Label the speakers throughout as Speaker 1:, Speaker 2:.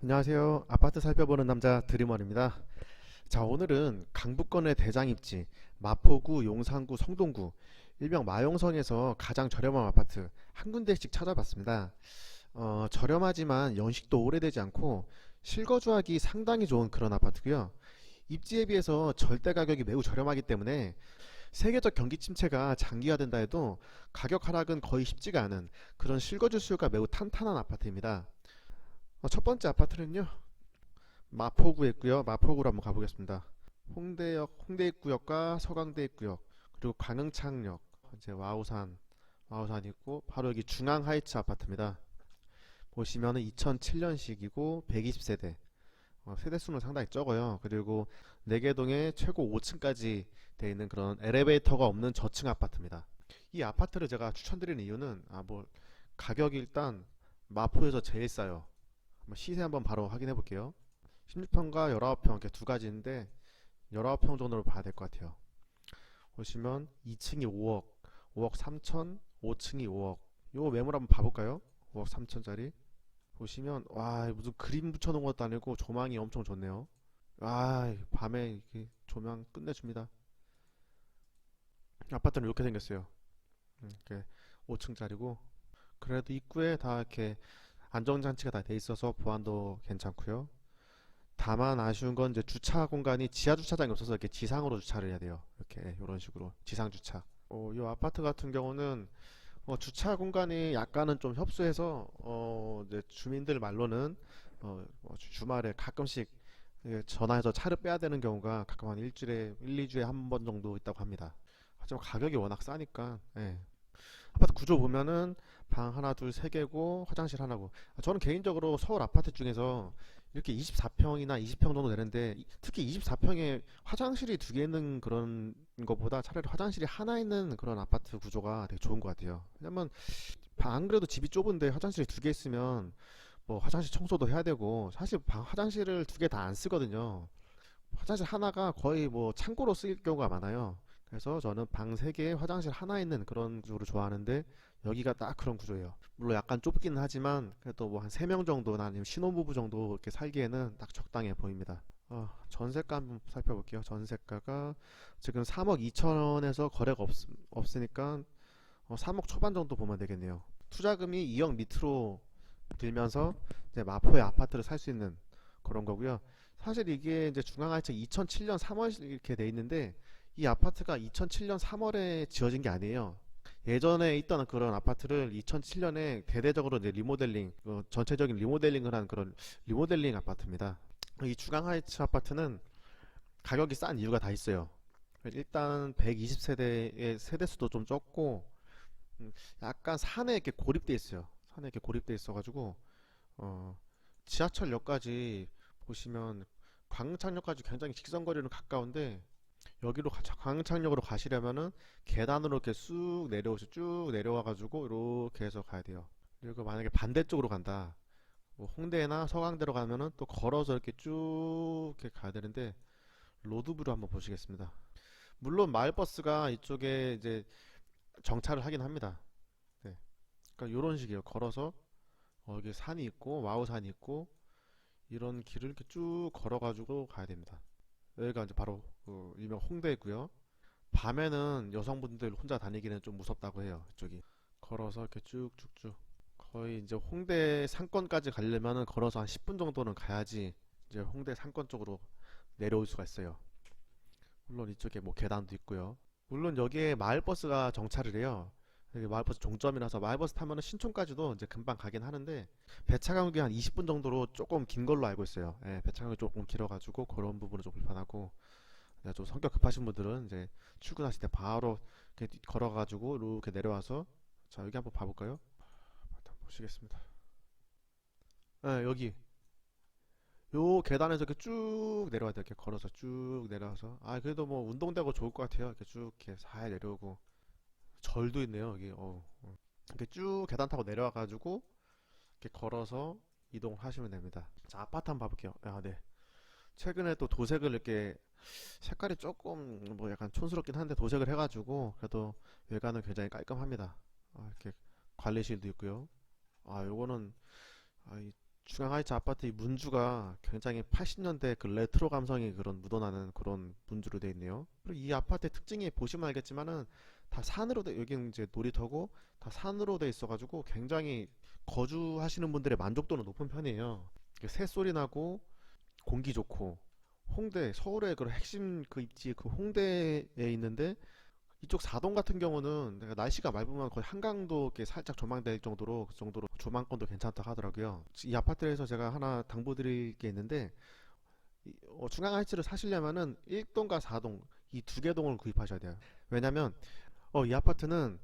Speaker 1: 안녕하세요. 아파트 살펴보는 남자 드리머입니다. 자, 오늘은 강북권의 대장입지 마포구, 용산구, 성동구 일명 마용성에서 가장 저렴한 아파트 한 군데씩 찾아봤습니다. 저렴하지만 연식도 오래되지 않고 실거주하기 상당히 좋은 그런 아파트고요. 입지에 비해서 절대 가격이 매우 저렴하기 때문에 세계적 경기 침체가 장기화된다 해도 가격 하락은 거의 쉽지가 않은 그런 실거주 수요가 매우 탄탄한 아파트입니다. 첫 번째 아파트는요, 마포구에 있고요. 마포구로 한번 가보겠습니다. 홍대 입구역과 서강대 입구역, 그리고 광흥창역, 이제 와우산 있고 바로 여기 중앙 하이츠 아파트입니다. 보시면은 2007년식이고 120세대. 세대 수는 상당히 적어요. 그리고 내개동에 최고 5층까지 되어 있는 그런 엘리베이터가 없는 저층 아파트입니다. 이 아파트를 제가 추천드리는 이유는 뭐 가격이 일단 마포에서 제일 싸요. 시세 한번 바로 확인해 볼게요. 16평과 19평 이렇게 두 가지인데 19평 정도로 봐야 될 것 같아요. 보시면 2층이 5억, 5억 3천, 5층이 5억. 요 매물 한번 봐볼까요? 5억 3천짜리. 보시면 와, 무슨 그림 붙여놓은 것도 아니고 조망이 엄청 좋네요. 밤에 이렇게 조명 끝내줍니다. 아파트는 이렇게 생겼어요. 이렇게 5층짜리고 그래도 입구에 다 이렇게 안전장치가 다 돼 있어서 보안도 괜찮고요. 다만 아쉬운 건 이제 주차 공간이 지하 주차장이 없어서 이렇게 지상으로 주차를 해야 돼요. 이렇게 이런 식으로 지상 주차. 이 아파트 같은 경우는 주차 공간이 약간은 좀 협소해서 이제 주민들 말로는 주말에 가끔씩 전화해서 차를 빼야 되는 경우가 가끔 한 일주일에 1, 2주에 한 번 정도 있다고 합니다. 하지만 가격이 워낙 싸니까 예. 아파트 구조 보면은 방 하나, 둘, 세 개고 화장실 하나고. 저는 개인적으로 서울 아파트 중에서 이렇게 24평이나 20평 정도 되는데 특히 24평에 화장실이 두 개 있는 그런 것보다 차라리 화장실이 하나 있는 그런 아파트 구조가 되게 좋은 것 같아요. 왜냐면 안 그래도 집이 좁은데 화장실이 두 개 있으면 뭐 화장실 청소도 해야 되고 사실 방 화장실을 두 개 다 안 쓰거든요. 화장실 하나가 거의 뭐 창고로 쓰일 경우가 많아요. 그래서 저는 방 3개에 화장실 하나 있는 그런 구조를 좋아하는데 여기가 딱 그런 구조예요. 물론 약간 좁기는 하지만 그래도 뭐 한 3명 정도나 아니면 신혼부부 정도 이렇게 살기에는 딱 적당해 보입니다. 전세가 한번 살펴볼게요. 전세가가 지금 3억 2천원에서 거래가 없으니까 3억 초반 정도 보면 되겠네요. 투자금이 2억 밑으로 들면서 이제 마포의 아파트를 살 수 있는 그런 거고요. 사실 이게 이제 중앙하이츠 2007년 3월 이렇게 돼 있는데 이 아파트가 2007년 3월에 지어진 게 아니에요. 예전에 있던 그런 아파트를 2007년에 대대적으로 이제 리모델링, 전체적인 리모델링을 한 그런 리모델링 아파트입니다. 이 중앙 하이츠 아파트는 가격이 싼 이유가 다 있어요. 일단 120세대의 세대수도 좀 적고, 약간 산에 이렇게 고립돼 있어요. 산에 이렇게 고립돼 있어가지고, 어, 지하철역까지 보시면 광창역까지 굉장히 직선거리는 가까운데, 여기로 광창역으로 가시려면은 계단으로 이렇게 쭉 내려와가지고 이렇게 해서 가야 돼요. 그리고 만약에 반대쪽으로 간다. 뭐 홍대나 서강대로 가면은 또 걸어서 이렇게 쭉 이렇게 가야 되는데 로드뷰로 한번 보시겠습니다. 물론 마을버스가 이쪽에 이제 정차를 하긴 합니다. 네. 그러니까 이런 식이에요. 걸어서 여기 산이 있고 와우산이 있고 이런 길을 이렇게 쭉 걸어가지고 가야 됩니다. 여기가 이제 바로 그 유명 홍대고요. 밤에는 여성분들 혼자 다니기는 좀 무섭다고 해요. 이쪽이 걸어서 이렇게 쭉쭉쭉 거의 이제 홍대 상권까지 가려면은 걸어서 한 10분 정도는 가야지 이제 홍대 상권 쪽으로 내려올 수가 있어요. 물론 이쪽에 뭐 계단도 있고요. 물론 여기에 마을버스가 정차를 해요. 여기 마을버스 종점이라서 마을버스 타면은 신촌까지도 이제 금방 가긴 하는데 배차 간격이 한 20분 정도로 조금 긴 걸로 알고 있어요. 예, 배차 간격이 조금 길어가지고 그런 부분은 좀 불편하고 좀 성격 급하신 분들은 이제 출근하실 때 바로 이렇게 걸어가지고 이렇게 내려와서 자 여기 한번 봐볼까요? 한번 보시겠습니다. 네, 여기 요 계단에서 이렇게 쭉 내려와야 돼요. 이렇게 걸어서 쭉 내려와서 그래도 뭐 운동되고 좋을 것 같아요. 이렇게 쭉 이렇게 잘 내려오고 절도 있네요. 여기 이렇게 쭉 계단 타고 내려와가지고 이렇게 걸어서 이동하시면 됩니다. 자 아파트 한번 봐볼게요. 네. 최근에 또 도색을 이렇게 색깔이 조금 뭐 약간 촌스럽긴 한데 도색을 해가지고 그래도 외관은 굉장히 깔끔합니다. 이렇게 관리실도 있고요. 요거는 이 중앙하이츠 아파트 이 문주가 굉장히 80년대 그 레트로 감성이 그런 묻어나는 그런 문주로 되어 있네요. 그리고 이 아파트의 특징이 보시면 알겠지만은 다 산으로 여기는 이제 놀이터고 다 산으로 돼 있어가지고 굉장히 거주하시는 분들의 만족도는 높은 편이에요. 새소리 나고 공기 좋고 홍대 서울의 그 핵심 그 입지 그 홍대에 있는데 이쪽 사동 같은 경우는 내가 날씨가 맑으면 거의 한강도 이렇게 살짝 조망될 정도로 그 정도로 조망권도 괜찮다 하더라고요. 이 아파트에서 제가 하나 당부드릴 게 있는데 중앙하이츠를 사시려면은 1동과 4동 이 두 개 동을 구입하셔야 돼요. 왜냐면 이 아파트는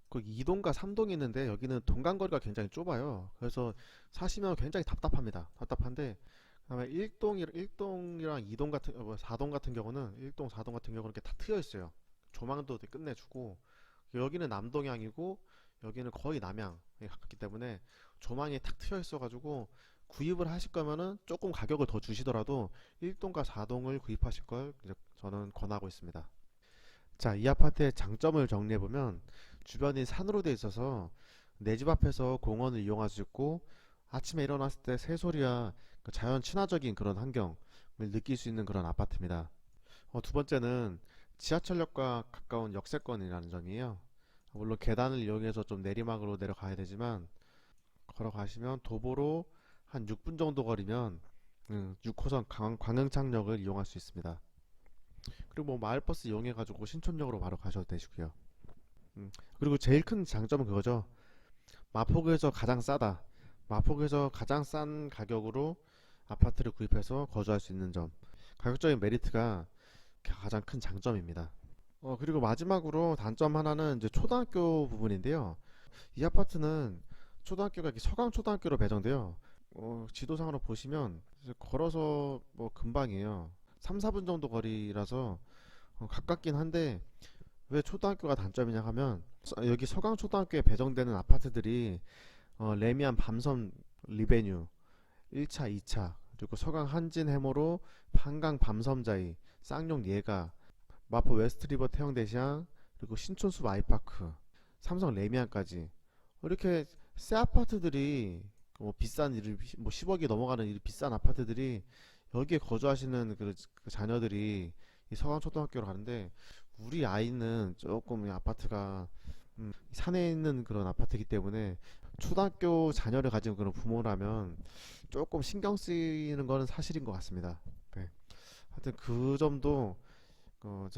Speaker 1: 그 2동과 3동이 있는데 여기는 동간거리가 굉장히 좁아요. 그래서 사시면 굉장히 답답합니다. 답답한데 그다음에 1동이랑 2동 같은 4동 같은 경우는 1동, 4동 같은 경우는 이렇게 다 트여 있어요. 조망도 되게 끝내주고 여기는 남동향이고 여기는 거의 남향에 가깝기 때문에 조망이 탁 트여 있어가지고 구입을 하실 거면은 조금 가격을 더 주시더라도 1동과 4동을 구입하실 걸 이제 저는 권하고 있습니다. 자, 이 아파트의 장점을 정리해 보면 주변이 산으로 돼 있어서 내 집 앞에서 공원을 이용할 수 있고 아침에 일어났을 때 새소리와 그 자연 친화적인 그런 환경을 느낄 수 있는 그런 아파트입니다. 두 번째는 지하철역과 가까운 역세권이라는 점이에요. 물론 계단을 이용해서 좀 내리막으로 내려가야 되지만 걸어가시면 도보로 한 6분 정도 거리면 6호선 광흥창역을 이용할 수 있습니다. 그리고 뭐 마을버스 이용해 가지고 신촌역으로 바로 가셔도 되시고요. 그리고 제일 큰 장점은 그거죠. 마포구에서 가장 싸다. 마포구에서 가장 싼 가격으로 아파트를 구입해서 거주할 수 있는 점. 가격적인 메리트가 가장 큰 장점입니다. 그리고 마지막으로 단점 하나는 이제 초등학교 부분인데요. 이 아파트는 초등학교가 이렇게 서강초등학교로 배정돼요. 지도상으로 보시면 이제 걸어서 뭐 금방이에요. 3, 4분 정도 거리라서 가깝긴 한데 왜 초등학교가 단점이냐 하면 여기 서강초등학교에 배정되는 아파트들이 레미안 밤섬 리베뉴 1차, 2차 그리고 서강 한진 해모로 한강 밤섬자이 쌍용 예가 마포 웨스트리버 태영대시장 그리고 신촌숲 아이파크 삼성 레미안까지 이렇게 새 아파트들이 뭐 비싼 뭐 10억이 넘어가는 이 비싼 아파트들이 여기에 거주하시는 그 자녀들이 이 서강초등학교로 가는데 우리 아이는 조금 이 아파트가 산에 있는 그런 아파트이기 때문에 초등학교 자녀를 가진 그런 부모라면 조금 신경 쓰이는 거는 사실인 것 같습니다. 네. 하여튼 그 점도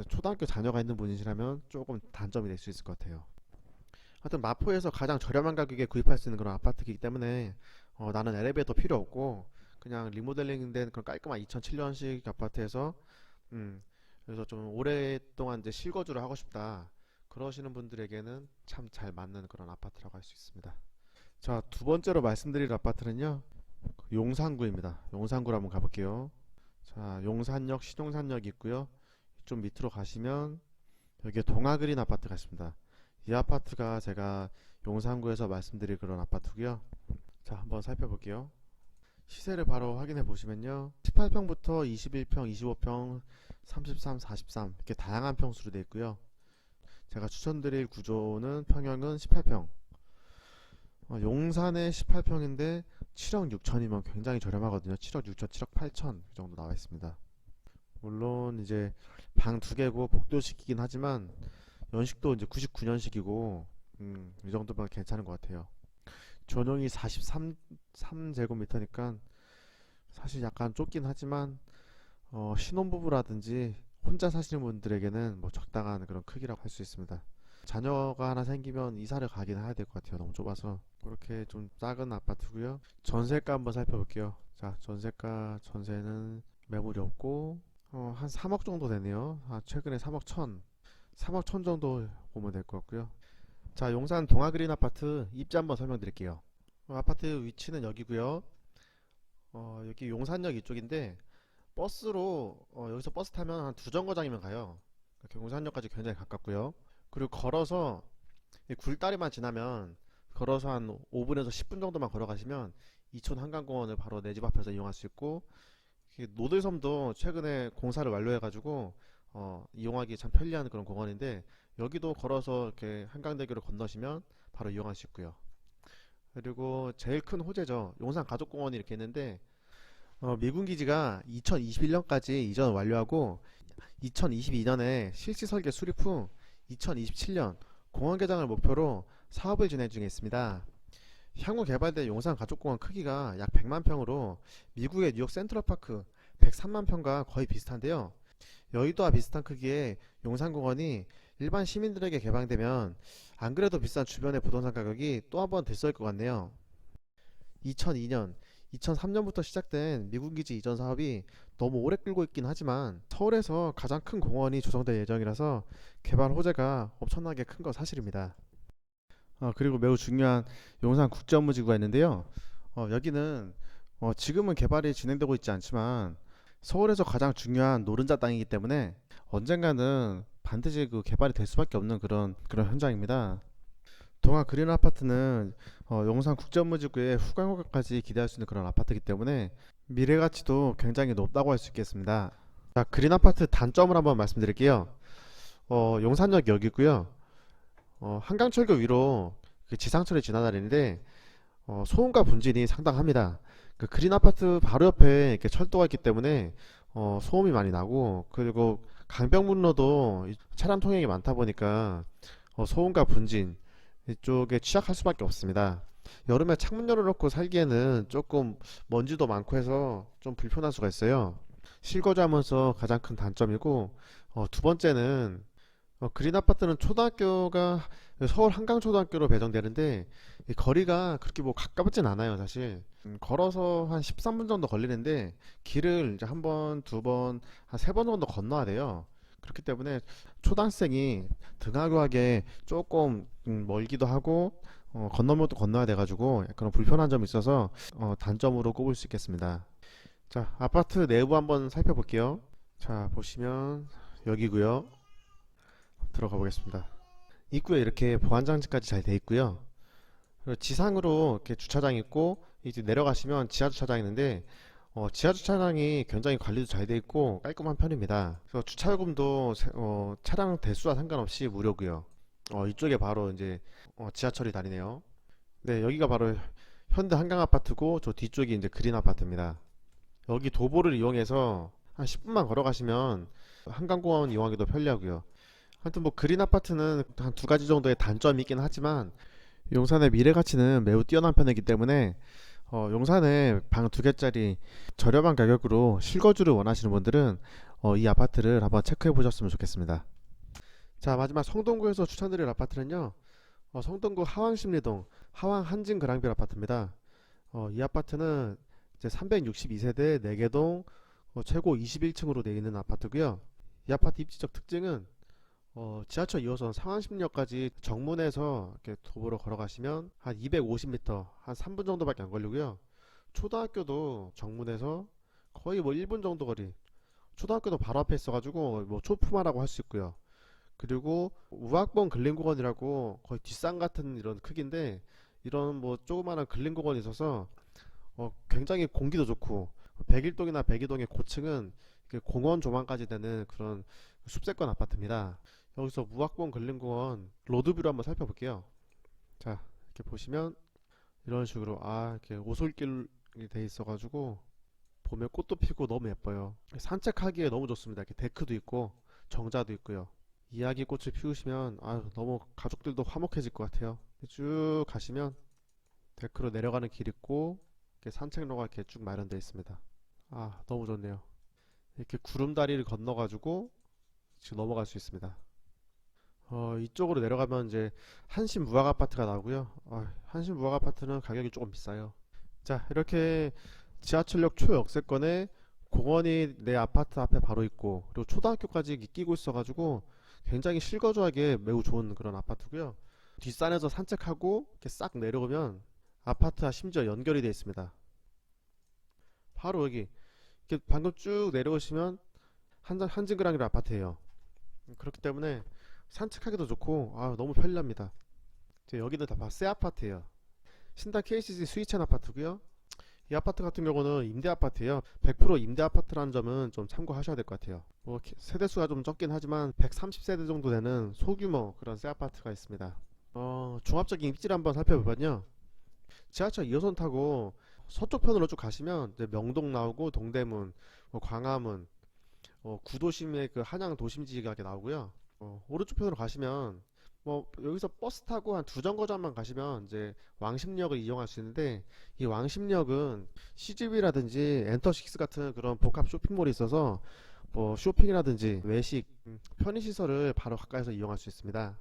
Speaker 1: 초등학교 자녀가 있는 분이시라면 조금 단점이 될 수 있을 것 같아요. 하여튼 마포에서 가장 저렴한 가격에 구입할 수 있는 그런 아파트이기 때문에 나는 엘리베이터 필요 없고 그냥 리모델링 된 그런 깔끔한 2007년식 아파트에서 그래서 좀 오랫동안 이제 실거주를 하고 싶다 그러시는 분들에게는 참 잘 맞는 그런 아파트라고 할 수 있습니다. 자, 두 번째로 말씀드릴 아파트는요 용산구입니다. 용산구로 한번 가볼게요. 자, 용산역 신용산역 있고요. 좀 밑으로 가시면 여기에 동아그린 아파트가 있습니다. 이 아파트가 제가 용산구에서 말씀드릴 그런 아파트고요. 자, 한번 살펴볼게요. 시세를 바로 확인해 보시면요 18평부터 21평, 25평, 33, 43 이렇게 다양한 평수로 되어 있고요. 제가 추천드릴 구조는 평형은 18평. 용산에 18평인데 7억 6천이면 굉장히 저렴하거든요. 7억 6천, 7억 8천 그 정도 나와 있습니다. 물론 이제 방 두 개고 복도식이긴 하지만 연식도 이제 99년식이고 이 정도면 괜찮은 것 같아요. 전용이 43제곱미터니까 사실 약간 좁긴 하지만 신혼부부라든지 혼자 사시는 분들에게는 뭐 적당한 그런 크기라고 할 수 있습니다. 자녀가 하나 생기면 이사를 가긴 해야 될 것 같아요. 너무 좁아서. 그렇게 좀 작은 아파트고요. 전세가 한번 살펴볼게요. 자, 전세는 매물이 없고 한 3억 정도 되네요. 최근에 3억 천 3억 천 정도 보면 될 것 같고요. 자, 용산 동아그린 아파트 입지 한번 설명드릴게요. 아파트 위치는 여기고요. 여기 용산역 이쪽인데 버스로 여기서 버스 타면 한 두 정거장이면 가요. 이렇게 용산역까지 굉장히 가깝고요. 그리고 걸어서 이 굴다리만 지나면 걸어서 한 5분에서 10분 정도만 걸어가시면 이촌 한강공원을 바로 내 집 앞에서 이용할 수 있고 노들섬도 최근에 공사를 완료해가지고 이용하기 참 편리한 그런 공원인데 여기도 걸어서 이렇게 한강대교를 건너시면 바로 이용할 수 있고요. 그리고 제일 큰 호재죠. 용산 가족공원이 이렇게 있는데 미군 기지가 2021년까지 이전 완료하고 2022년에 실시 설계 수립 후 2027년 공원 개장을 목표로 사업을 진행 중에 있습니다. 향후 개발될 용산 가족공원 크기가 약 100만 평으로 미국의 뉴욕 센트럴파크 103만 평과 거의 비슷한데요. 여의도와 비슷한 크기의 용산공원이 일반 시민들에게 개방되면 안 그래도 비싼 주변의 부동산 가격이 또 한 번 들썩일 것 같네요. 2002년, 2003년부터 시작된 미군기지 이전 사업이 너무 오래 끌고 있긴 하지만 서울에서 가장 큰 공원이 조성될 예정이라서 개발 호재가 엄청나게 큰 거 사실입니다. 그리고 매우 중요한 용산 국제업무지구가 있는데요. 여기는 지금은 개발이 진행되고 있지 않지만 서울에서 가장 중요한 노른자 땅이기 때문에 언젠가는 반드시 그 개발이 될 수밖에 없는 그런 현장입니다. 동아 그린 아파트는 용산 국제업무지구의 후광호까지 기대할 수 있는 그런 아파트이기 때문에 미래 가치도 굉장히 높다고 할 수 있겠습니다. 자, 그린 아파트 단점을 한번 말씀드릴게요. 용산역 여기고요. 한강철교 위로 그 지상철이 지나다니는데 소음과 분진이 상당합니다. 그 그린 아파트 바로 옆에 이렇게 철도가 있기 때문에 소음이 많이 나고, 그리고 강변북로도 차량 통행이 많다 보니까 소음과 분진 이쪽에 취약할 수밖에 없습니다. 여름에 창문 열어놓고 살기에는 조금 먼지도 많고 해서 좀 불편할 수가 있어요. 실거주하면서 가장 큰 단점이고, 두 번째는 그린 아파트는 초등학교가 서울 한강초등학교로 배정되는데 이 거리가 그렇게 뭐 가깝진 않아요, 사실. 걸어서 한 13분 정도 걸리는데 길을 이제 한 번, 두 번, 한 세 번 정도 건너야 돼요. 그렇기 때문에 초등학생이 등하교하게 조금 멀기도 하고 건너면 또 건너야 돼가지고 그런 불편한 점이 있어서 단점으로 꼽을 수 있겠습니다. 자, 아파트 내부 한번 살펴볼게요. 자, 보시면 여기고요. 들어가 보겠습니다. 입구에 이렇게 보안장치까지 잘 돼 있고요. 그리고 지상으로 이렇게 주차장 있고 이제 내려가시면 지하 주차장 있는데 지하 주차장이 굉장히 관리도 잘 돼 있고 깔끔한 편입니다. 그래서 주차요금도 차량 대수와 상관없이 무료고요. 이쪽에 바로 이제 지하철이 다니네요. 네, 여기가 바로 현대 한강 아파트고 저 뒤쪽이 이제 그린 아파트입니다. 여기 도보를 이용해서 한 10분만 걸어가시면 한강공원 이용하기도 편리하고요. 하여튼 뭐 그린 아파트는 한 두 가지 정도의 단점이 있긴 하지만 용산의 미래 가치는 매우 뛰어난 편이기 때문에 용산에 방 두 개짜리 저렴한 가격으로 실거주를 원하시는 분들은 이 아파트를 한번 체크해 보셨으면 좋겠습니다. 자, 마지막 성동구에서 추천드릴 아파트는요, 성동구 하왕십리동 하왕 한진 그랑빌 아파트입니다. 이 아파트는 이제 362세대 4개동 최고 21층으로 되어 있는 아파트고요. 이 아파트 입지적 특징은 지하철 2호선 상한심역까지 정문에서 이렇게 도보로 걸어가시면 한 250m, 한 3분 정도밖에 안 걸리고요. 초등학교도 정문에서 거의 뭐 1분 정도 거리. 초등학교도 바로 앞에 있어가지고 뭐 초품화라고 할 수 있고요. 그리고 우악봉 근린공원이라고 거의 뒷산 같은 이런 크기인데 이런 뭐 조그마한 근린공원이 있어서 굉장히 공기도 좋고, 백일동이나 백이동의 고층은 공원 조망까지 되는 그런 숲세권 아파트입니다. 여기서 무악봉 근린공원 로드뷰로 한번 살펴볼게요. 자, 이렇게 보시면 이런 식으로 이렇게 오솔길이 돼 있어가지고 봄에 꽃도 피고 너무 예뻐요. 산책하기에 너무 좋습니다. 이렇게 데크도 있고 정자도 있고요. 이야기 꽃을 피우시면 너무 가족들도 화목해질 것 같아요. 쭉 가시면 데크로 내려가는 길 있고 이렇게 산책로가 이렇게 쭉 마련되어 있습니다. 너무 좋네요. 이렇게 구름다리를 건너가지고 지금 넘어갈 수 있습니다. 이쪽으로 내려가면 이제 한신 무학 아파트가 나오고요. 한신 무학 아파트는 가격이 조금 비싸요. 자, 이렇게 지하철역 초역세권에 공원이 내 아파트 앞에 바로 있고 그리고 초등학교까지 끼고 있어가지고 굉장히 실거주하기에 매우 좋은 그런 아파트고요. 뒷산에서 산책하고 이렇게 싹 내려오면 아파트와 심지어 연결이 되어 있습니다. 바로 여기 이렇게 방금 쭉 내려오시면 한진그랑일 아파트예요. 그렇기 때문에 산책하기도 좋고 너무 편리합니다. 여기는 다 새 아파트예요. 신당 KCC 스위첸 아파트고요. 이 아파트 같은 경우는 임대 아파트예요. 100% 임대 아파트라는 점은 좀 참고하셔야 될 것 같아요. 뭐 세대수가 좀 적긴 하지만 130세대 정도 되는 소규모 그런 새 아파트가 있습니다. 종합적인 입지를 한번 살펴보면요, 지하철 2호선 타고 서쪽 편으로 쭉 가시면 이제 명동 나오고 동대문, 뭐 광화문, 구도심의 그 한양 도심지가 이렇게 나오고요. 오른쪽 편으로 가시면 뭐 여기서 버스 타고 한 두 정거장만 가시면 이제 왕십리역을 이용할 수 있는데, 이 왕십리역은 CGV라든지 엔터식스 같은 그런 복합 쇼핑몰이 있어서 뭐 쇼핑이라든지 외식, 편의시설을 바로 가까이서 이용할 수 있습니다.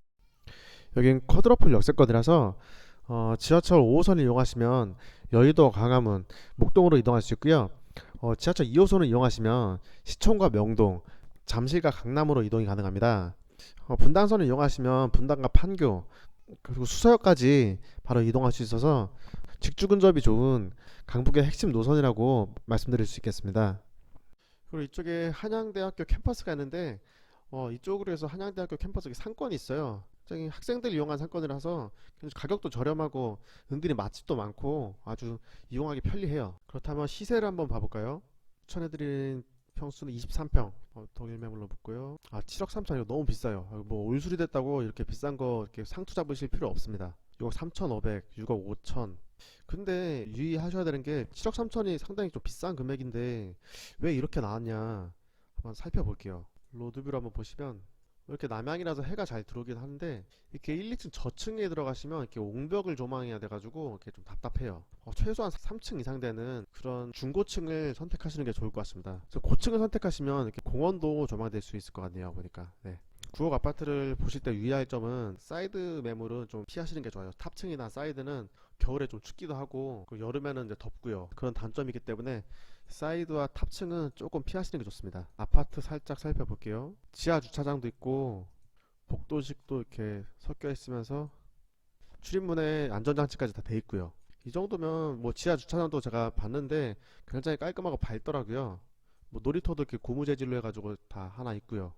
Speaker 1: 여긴 쿼드러플 역세권이라서 지하철 5호선을 이용하시면 여의도, 강화문, 목동으로 이동할 수 있고요. 지하철 2호선을 이용하시면 시청과 명동, 잠실과 강남으로 이동이 가능합니다. 분당선을 이용하시면 분당과 판교, 그리고 수서역까지 바로 이동할 수 있어서 직주 근접이 좋은 강북의 핵심 노선이라고 말씀드릴 수 있겠습니다. 그리고 이쪽에 한양대학교 캠퍼스가 있는데, 이쪽으로 해서 한양대학교 캠퍼스 상권이 있어요. 굉장히 학생들 이용한 상권이라서 가격도 저렴하고 은근히 맛집도 많고 아주 이용하기 편리해요. 그렇다면 시세를 한번 봐볼까요? 추천해드린 평수는 23평, 동일 매물로 붙고요. 7억 3천, 이거 너무 비싸요. 뭐 올수리 됐다고 이렇게 비싼 거 이렇게 상투 잡으실 필요 없습니다. 6억 3,500, 6억 5천. 근데 유의하셔야 되는 게 7억 3천이 상당히 좀 비싼 금액인데 왜 이렇게 나왔냐 한번 살펴볼게요. 로드뷰를 한번 보시면 이렇게 남향이라서 해가 잘 들어오긴 하는데, 이렇게 1, 2층 저층에 들어가시면 이렇게 옹벽을 조망해야 돼가지고 이렇게 좀 답답해요. 최소한 3층 이상 되는 그런 중고층을 선택하시는 게 좋을 것 같습니다. 그래서 고층을 선택하시면 이렇게 공원도 조망될 수 있을 것 같네요, 보니까. 네. 구옥 아파트를 보실 때 유의할 점은 사이드 매물은 좀 피하시는 게 좋아요. 탑층이나 사이드는 겨울에 좀 춥기도 하고 여름에는 이제 덥고요. 그런 단점이기 때문에 사이드와 탑층은 조금 피하시는 게 좋습니다. 아파트 살짝 살펴볼게요. 지하 주차장도 있고 복도식도 이렇게 섞여 있으면서 출입문에 안전장치까지 다 돼 있고요. 이 정도면 뭐 지하 주차장도 제가 봤는데 굉장히 깔끔하고 밝더라고요. 뭐 놀이터도 이렇게 고무 재질로 해가지고 다 하나 있고요.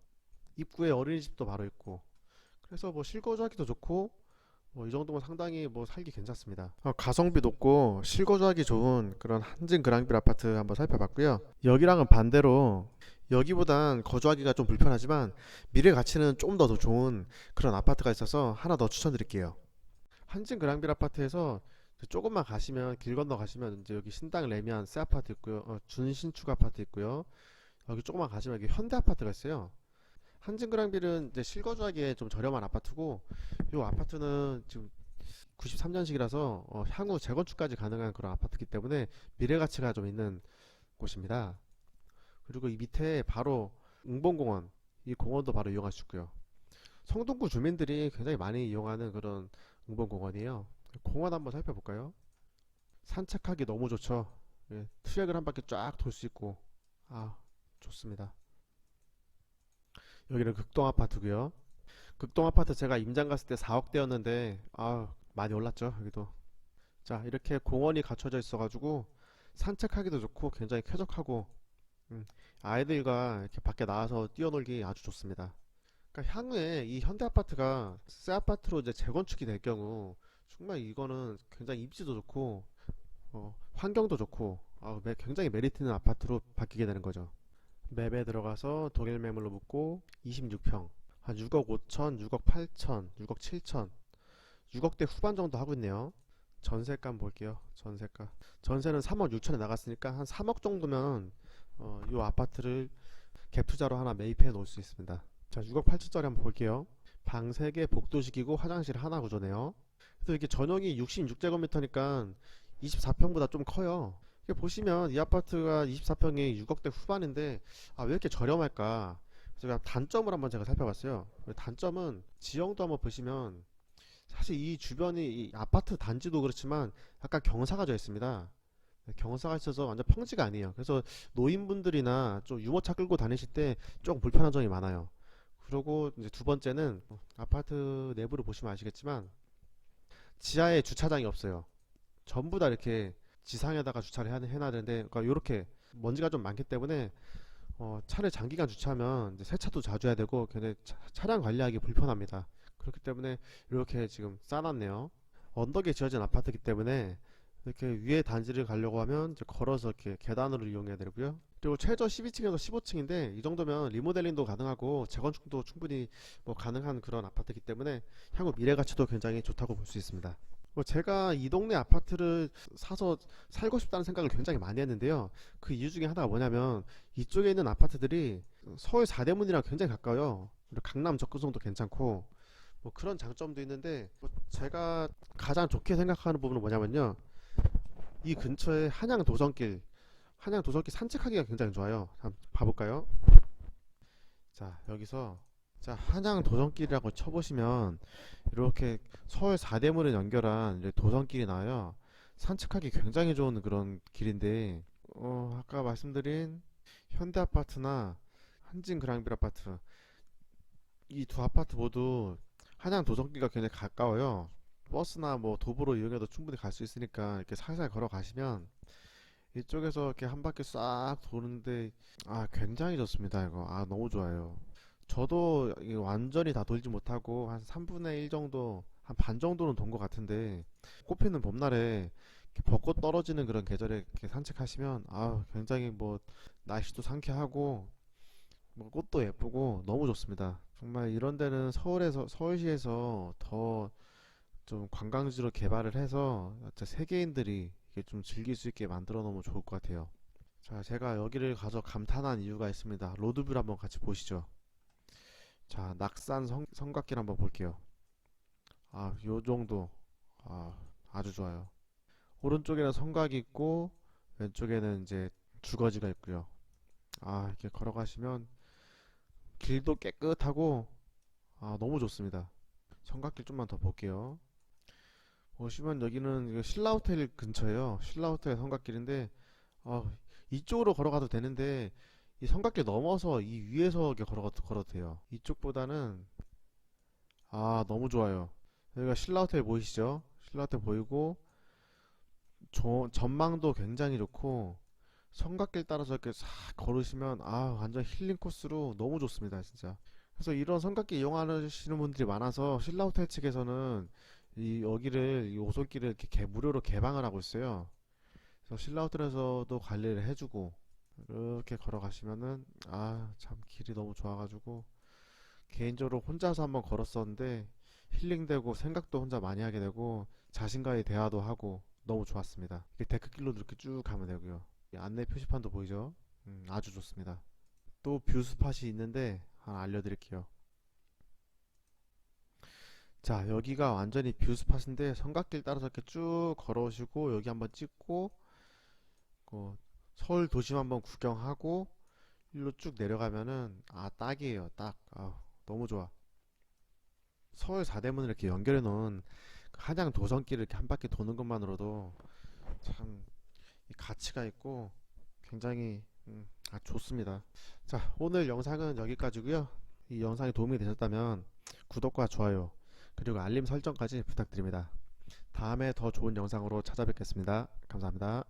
Speaker 1: 입구에 어린이집도 바로 있고, 그래서 뭐 실거주하기도 좋고 이 정도면 상당히 뭐 살기 괜찮습니다. 가성비 높고 실거주하기 좋은 그런 한진 그랑빌 아파트 한번 살펴봤고요. 여기랑은 반대로 여기보단 거주하기가 좀 불편하지만 미래 가치는 좀 더 좋은 그런 아파트가 있어서 하나 더 추천드릴게요. 한진 그랑빌 아파트에서 조금만 가시면, 길 건너 가시면 이제 여기 신당 레미안 새 아파트 있고요. 준신축 아파트 있고요. 여기 조금만 가시면 여기 현대 아파트가 있어요. 한진 그랑빌은 이제 실거주하기에 좀 저렴한 아파트고, 이 아파트는 지금 93년식이라서 향후 재건축까지 가능한 그런 아파트이기 때문에 미래 가치가 좀 있는 곳입니다. 그리고 이 밑에 바로 웅봉공원, 이 공원도 바로 이용할 수 있고요. 성동구 주민들이 굉장히 많이 이용하는 그런 웅봉공원이에요. 공원 한번 살펴볼까요? 산책하기 너무 좋죠. 예, 트랙을 한 바퀴 쫙 돌 수 있고 좋습니다. 여기는 극동 아파트고요. 극동 아파트 제가 임장 갔을 때 4억대였는데 많이 올랐죠, 여기도. 자, 이렇게 공원이 갖춰져 있어가지고 산책하기도 좋고 굉장히 쾌적하고, 아이들과 이렇게 밖에 나와서 뛰어놀기 아주 좋습니다. 그러니까 향후에 이 현대 아파트가 새 아파트로 이제 재건축이 될 경우 정말 이거는 굉장히 입지도 좋고 환경도 좋고 굉장히 메리트 있는 아파트로 바뀌게 되는 거죠. 맵에 들어가서 동일 매물로 붙고 26평, 한 6억 5천, 6억 8천, 6억 7천, 6억대 후반 정도 하고 있네요. 전세가 한번 볼게요. 전세가. 전세는 3억 6천에 나갔으니까 한 3억 정도면 이 아파트를 갭 투자로 하나 매입해 놓을 수 있습니다. 자, 6억 8천짜리 한번 볼게요. 방 3개, 복도식이고 화장실 하나 구조네요. 그래서 이게 전용이 66제곱미터니까 24평보다 좀 커요. 이게 보시면 이 아파트가 24평이 6억대 후반인데 왜 이렇게 저렴할까? 제가 단점을 한번 제가 살펴봤어요. 단점은 지형도 한번 보시면 사실 이 주변이 이 아파트 단지도 그렇지만 약간 경사가 져 있습니다. 경사가 있어서 완전 평지가 아니에요. 그래서 노인분들이나 좀 유모차 끌고 다니실 때 조금 불편한 점이 많아요. 그리고 이제 두 번째는 아파트 내부를 보시면 아시겠지만 지하에 주차장이 없어요. 전부 다 이렇게 지상에다가 주차를 해놔야 되는데, 그러니까 이렇게 먼지가 좀 많기 때문에 차를 장기간 주차하면 이제 세차도 자주 해야 되고 굉장히 차량 관리하기 불편합니다. 그렇기 때문에 이렇게 지금 쌓아놨네요. 언덕에 지어진 아파트이기 때문에 이렇게 위에 단지를 가려고 하면 이제 걸어서 이렇게 계단으로 이용해야 되고요. 그리고 최저 12층에서 15층인데 이 정도면 리모델링도 가능하고 재건축도 충분히 뭐 가능한 그런 아파트이기 때문에 향후 미래 가치도 굉장히 좋다고 볼 수 있습니다. 제가 이 동네 아파트를 사서 살고 싶다는 생각을 굉장히 많이 했는데요. 그 이유 중에 하나가 뭐냐면 이쪽에 있는 아파트들이 서울 사대문이랑 굉장히 가까워요. 그리고 강남 접근성도 괜찮고 뭐 그런 장점도 있는데 제가 가장 좋게 생각하는 부분은 뭐냐면요. 이 근처에 한양 도성길 산책하기가 굉장히 좋아요. 한번 봐볼까요? 자, 여기서 자, 한양 도성길이라고 쳐보시면 이렇게 서울 사대문을 연결한 이제 도성길이 나와요. 산책하기 굉장히 좋은 그런 길인데, 아까 말씀드린 현대아파트나 한진그랑빌 아파트 이 두 아파트 모두 한양 도성길과 굉장히 가까워요. 버스나 뭐 도보로 이용해도 충분히 갈 수 있으니까 이렇게 살살 걸어가시면 이쪽에서 이렇게 한 바퀴 싹 도는데 굉장히 좋습니다. 이거 너무 좋아요. 저도 이게 완전히 다 돌지 못하고 한 3분의 1 정도, 한 반 정도는 돈 것 같은데 꽃피는 봄날에 이렇게 벚꽃 떨어지는 그런 계절에 이렇게 산책하시면 굉장히 뭐 날씨도 상쾌하고 뭐 꽃도 예쁘고 너무 좋습니다. 정말 이런 데는 서울시에서 더 좀 관광지로 개발을 해서 진짜 세계인들이 이게 좀 즐길 수 있게 만들어 놓으면 좋을 것 같아요. 자, 제가 여기를 가서 감탄한 이유가 있습니다. 로드뷰를 한번 같이 보시죠. 자, 낙산 성곽길 한번 볼게요. 요 정도. 아주 좋아요. 오른쪽에는 성곽이 있고, 왼쪽에는 이제 주거지가 있고요. 이렇게 걸어가시면 길도 깨끗하고, 너무 좋습니다. 성곽길 좀만 더 볼게요. 보시면 여기는 이거 신라호텔 근처예요. 신라호텔 성곽길인데, 이쪽으로 걸어가도 되는데, 이 성곽길 넘어서 이 위에서 이렇게 걸어도 돼요. 이쪽보다는 너무 좋아요. 여기가 신라호텔 보이시죠? 신라호텔 보이고 전망도 굉장히 좋고 성곽길 따라서 이렇게 싹 걸으시면 완전 힐링 코스로 너무 좋습니다, 진짜. 그래서 이런 성곽길 이용하시는 분들이 많아서 신라호텔 측에서는 이 오솔길을 이렇게 무료로 개방을 하고 있어요. 그래서 신라호텔에서도 관리를 해주고 이렇게 걸어가시면은 참 길이 너무 좋아가지고 개인적으로 혼자서 한번 걸었었는데 힐링되고 생각도 혼자 많이 하게 되고 자신과의 대화도 하고 너무 좋았습니다. 이렇게 데크길로 이렇게 쭉 가면 되고요. 이 안내 표시판도 보이죠? 아주 좋습니다. 또 뷰 스팟이 있는데 하나 알려드릴게요. 자, 여기가 완전히 뷰 스팟인데 성곽길 따라서 이렇게 쭉 걸어오시고 여기 한번 찍고 서울 도심 한번 구경하고 일로 쭉 내려가면은 딱이에요. 딱. 너무 좋아. 서울 사대문을 이렇게 연결해 놓은 그 한양 도성길을 이렇게 한 바퀴 도는 것만으로도 참 가치가 있고 굉장히 좋습니다. 자, 오늘 영상은 여기까지고요. 이 영상이 도움이 되셨다면 구독과 좋아요 그리고 알림 설정까지 부탁드립니다. 다음에 더 좋은 영상으로 찾아뵙겠습니다. 감사합니다.